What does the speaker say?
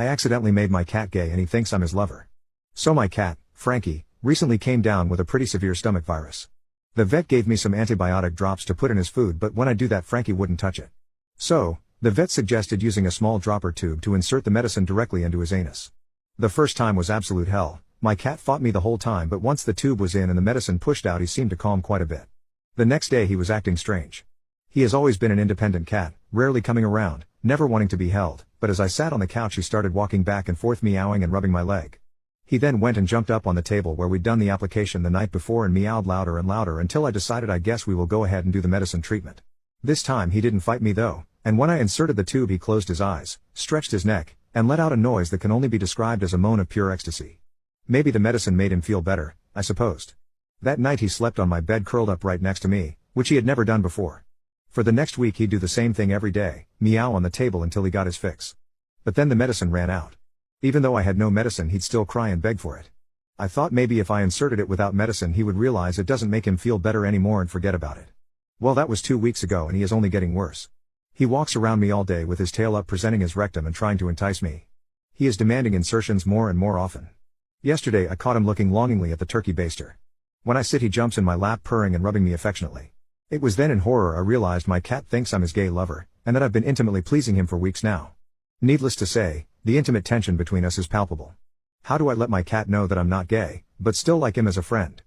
I accidentally made my cat gay and he thinks I'm his lover. So my cat, Frankie, recently came down with a pretty severe stomach virus. The vet gave me some antibiotic drops to put in his food, but when I do that Frankie wouldn't touch it. So, the vet suggested using a small dropper tube to insert the medicine directly into his anus. The first time was absolute hell. My cat fought me the whole time, but once the tube was in and the medicine pushed out he seemed to calm quite a bit. The next day he was acting strange. He has always been an independent cat, rarely coming around, never wanting to be held, but as I sat on the couch he started walking back and forth meowing and rubbing my leg. He then went and jumped up on the table where we'd done the application the night before and meowed louder and louder until I decided I guess we will go ahead and do the medicine treatment. This time he didn't fight me though, and when I inserted the tube he closed his eyes, stretched his neck, and let out a noise that can only be described as a moan of pure ecstasy. Maybe the medicine made him feel better, I supposed. That night he slept on my bed curled up right next to me, which he had never done before. For the next week he'd do the same thing every day, meow on the table until he got his fix. But then the medicine ran out. Even though I had no medicine he'd still cry and beg for it. I thought maybe if I inserted it without medicine he would realize it doesn't make him feel better anymore and forget about it. Well, that was 2 weeks ago and he is only getting worse. He walks around me all day with his tail up presenting his rectum and trying to entice me. He is demanding insertions more and more often. Yesterday I caught him looking longingly at the turkey baster. When I sit he jumps in my lap purring and rubbing me affectionately. It was then in horror I realized my cat thinks I'm his gay lover, and that I've been intimately pleasing him for weeks now. Needless to say, the intimate tension between us is palpable. How do I let my cat know that I'm not gay, but still like him as a friend?